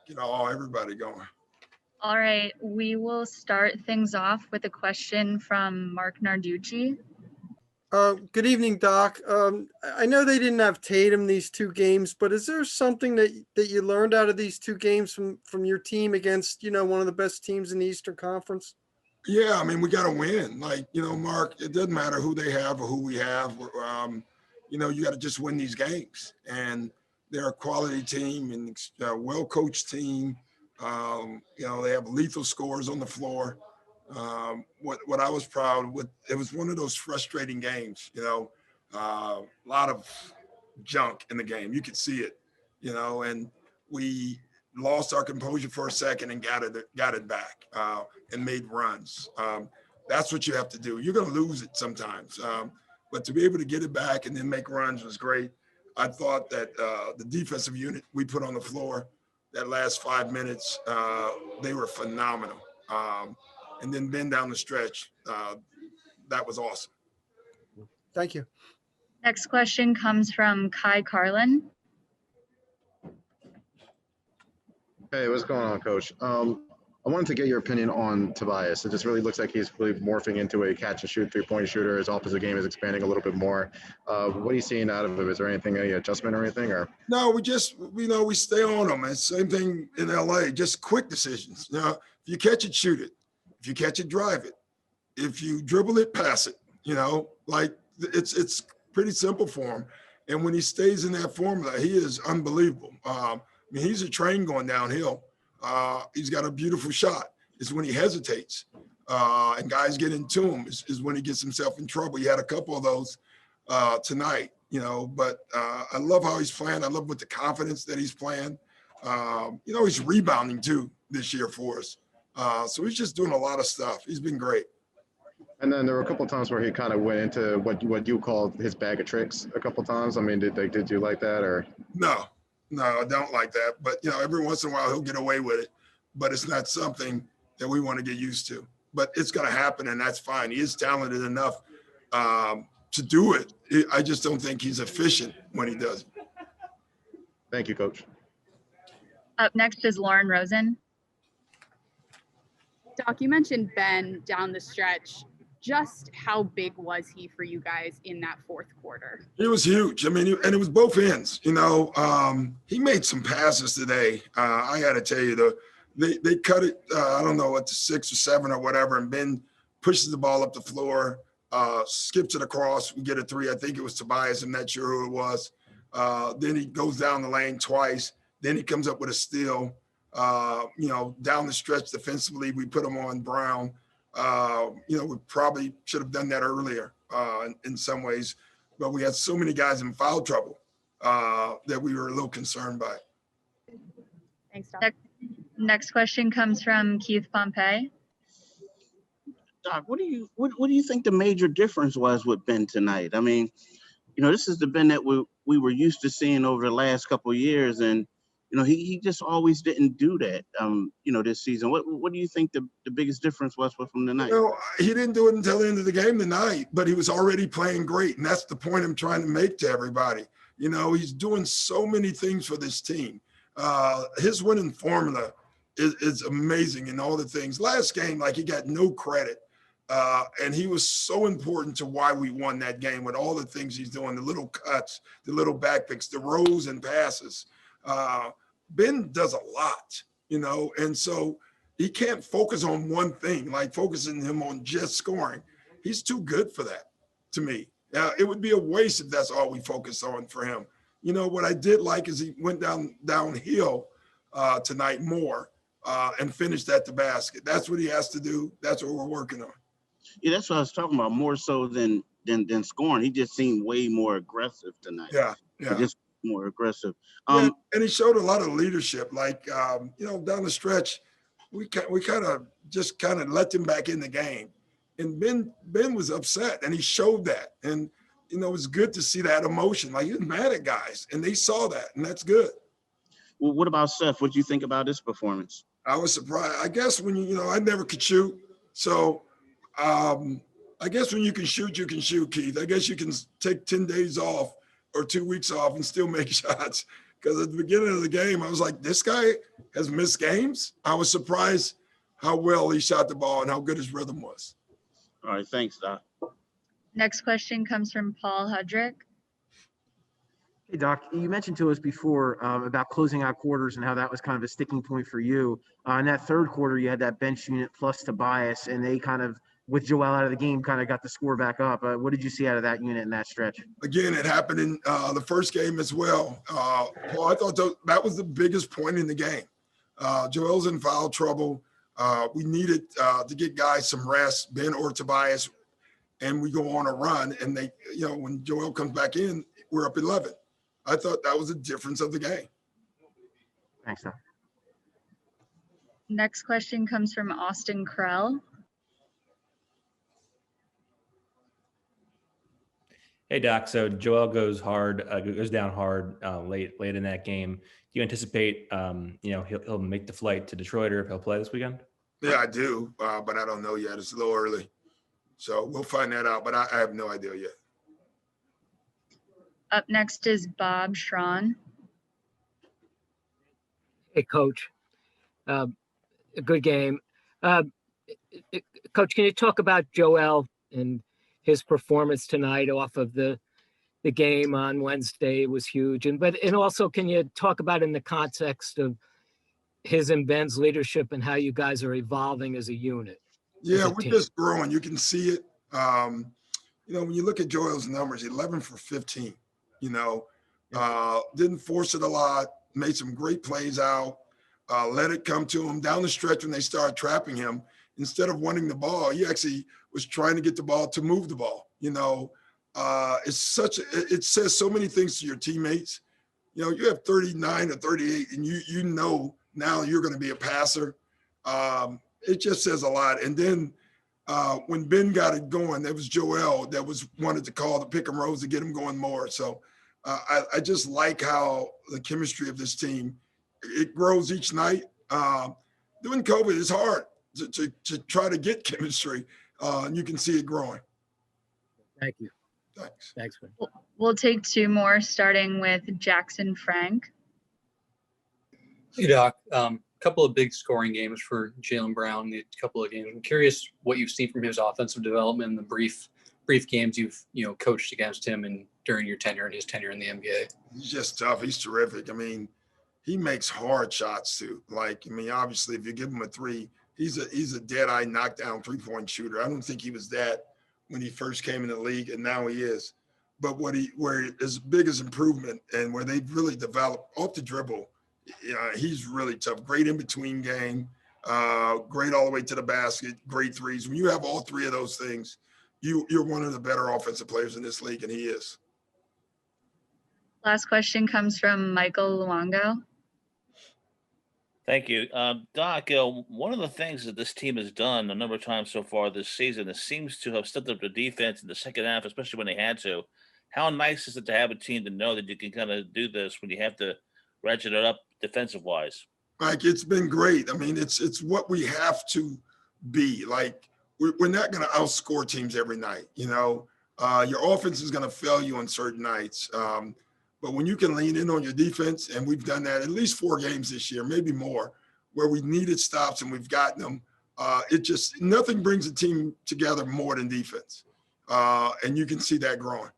everybody going. All right, we will start things off with a question from Mark Narducci. Good evening, Doc. I know they didn't have Tatum these two games, but is there something that you learned out of these two games from your team against, one of the best teams in the Eastern Conference? Yeah, I mean, we got to win. Mark, it doesn't matter who they have or who we have. You got to just win these games. And they're a quality team and a well-coached team. They have lethal scorers on the floor. What I was proud with, it was one of those frustrating games, a lot of junk in the game. You could see it, and we lost our composure for a second and got it back and made runs. That's what you have to do. You're going to lose it sometimes, but to be able to get it back and then make runs was great. I thought that the defensive unit we put on the floor that last 5 minutes, they were phenomenal. And then Ben down the stretch, that was awesome. Thank you. Next question comes from Kai Carlin. Hey, what's going on, Coach? I wanted to get your opinion on Tobias. It just really looks like he's really morphing into a catch-and-shoot three-point shooter. His offensive game is expanding a little bit more. What are you seeing out of him? Is there any adjustment or anything? Or no, we just we stay on him. It's the same thing in LA. Just quick decisions. If you catch it, shoot it. If you catch it, drive it. If you dribble it, pass it. It's pretty simple for him. And when he stays in that formula, he is unbelievable. He's a train going downhill. He's got a beautiful shot. It's when he hesitates and guys get into him is when he gets himself in trouble. He had a couple of those tonight, but I love how he's playing. I love with the confidence that he's playing. He's rebounding too this year for us. So he's just doing a lot of stuff. He's been great. And then there were a couple of times where he kind of went into what you called his bag of tricks a couple of times. I mean, did you like that or? No, I don't like that. But, every once in a while he'll get away with it. But it's not something that we want to get used to. But it's going to happen, and that's fine. He is talented enough to do it. I just don't think he's efficient when he does it. Thank you, Coach. Up next is Lauren Rosen. Doc, you mentioned Ben down the stretch. Just how big was he for you guys in that fourth quarter? He was huge. And it was both ends. He made some passes today. I got to tell you, they cut it, I don't know, at the 6 or 7 or whatever, and Ben pushes the ball up the floor, skips it across. We get a 3. I think it was Tobias. I'm not sure who it was. Then he goes down the lane twice. Then he comes up with a steal. Down the stretch defensively, we put him on Brown. We probably should have done that earlier in some ways, but we had so many guys in foul trouble that we were a little concerned by. Thanks, Doc. Next question comes from Keith Pompey. Doc, what do you think the major difference was with Ben tonight? I mean, this is the Ben that we were used to seeing over the last couple of years, and he just always didn't do that, this season. What do you think the biggest difference was with him tonight? He didn't do it until the end of the game tonight, but he was already playing great. And that's the point I'm trying to make to everybody. He's doing so many things for this team. His winning formula is amazing in all the things. Last game, he got no credit. And he was so important to why we won that game with all the things he's doing, the little cuts, the little back picks, the rows and passes. Ben does a lot, and so he can't focus on one thing, like focusing him on just scoring. He's too good for that to me. It would be a waste if that's all we focus on for him. What I did like is he went downhill tonight more and finished at the basket. That's what he has to do. That's what we're working on. Yeah, that's what I was talking about, more so than scoring. He just seemed way more aggressive tonight. Yeah. Just more aggressive. And he showed a lot of leadership. Down the stretch, we kind of let him back in the game. And Ben was upset, and he showed that. And, it was good to see that emotion. He was mad at guys, and they saw that, and that's good. Well, what about Seth? What do you think about his performance? I was surprised. I guess when I never could shoot. So I guess when you can shoot, Keith. I guess you can take 10 days off or 2 weeks off and still make shots because at the beginning of the game, I was like, this guy has missed games. I was surprised how well he shot the ball and how good his rhythm was. All right, thanks, Doc. Next question comes from Paul Hudrick. Hey, Doc, you mentioned to us before about closing out quarters and how that was kind of a sticking point for you. In that third quarter, you had that bench unit plus Tobias, and they kind of, with Joel out of the game, kind of got the score back up. What did you see out of that unit in that stretch? Again, it happened in the first game as well. Paul, I thought that was the biggest point in the game. Joel's in foul trouble. We needed to get guys some rest, Ben or Tobias, and we go on a run. And they, when Joel comes back in, we're up 11. I thought that was the difference of the game. Thanks, Doc. Next question comes from Austin Krell. Hey, Doc. So Joel goes down hard late in that game. Do you anticipate, he'll make the flight to Detroit, or if he'll play this weekend? Yeah, I do, but I don't know yet. It's a little early. So we'll find that out, but I have no idea yet. Up next is Bob Schron. Hey, Coach. A good game. Coach, can you talk about Joel and his performance tonight off of the game on Wednesday was huge. And also, can you talk about in the context of his and Ben's leadership and how you guys are evolving as a unit? Yeah, we're just growing. You can see it. When you look at Joel's numbers, 11 for 15, didn't force it a lot, made some great plays out, let it come to him down the stretch when they started trapping him. Instead of wanting the ball, he actually was trying to get the ball to move the ball. It says so many things to your teammates. You have 39 or 38 and now you're going to be a passer. It just says a lot. And then when Ben got it going, it was Joel that wanted to call the pick and rolls to get him going more. So I just like how the chemistry of this team, it grows each night. Doing COVID is hard to try to get chemistry. And you can see it growing. Thank you. Thanks. We'll take two more, starting with Jackson Frank. Hey, Doc. Couple of big scoring games for Jaylen Brown, a couple of games. I'm curious what you've seen from his offensive development in the brief games you've coached against him and during your tenure and his tenure in the NBA. He's just tough. He's terrific. He makes hard shots too. Obviously, if you give him a three, he's a dead-eye knockdown three-point shooter. I don't think he was that when he first came in the league, and now he is. But where his biggest improvement and where they've really developed off the dribble, he's really tough. Great in-between game, great all the way to the basket, great threes. When you have all three of those things, you're one of the better offensive players in this league, and he is. Last question comes from Michael Luongo. Thank you. Doc, one of the things that this team has done a number of times so far this season, it seems to have stepped up the defense in the second half, especially when they had to. How nice is it to have a team to know that you can kind of do this when you have to ratchet it up defensive-wise? Like, it's been great. It's what we have to be. Like, we're not going to outscore teams every night. Your offense is going to fail you on certain nights. But when you can lean in on your defense, and we've done that at least 4 games this year, maybe more, where we needed stops and we've gotten them, nothing brings a team together more than defense. And you can see that growing.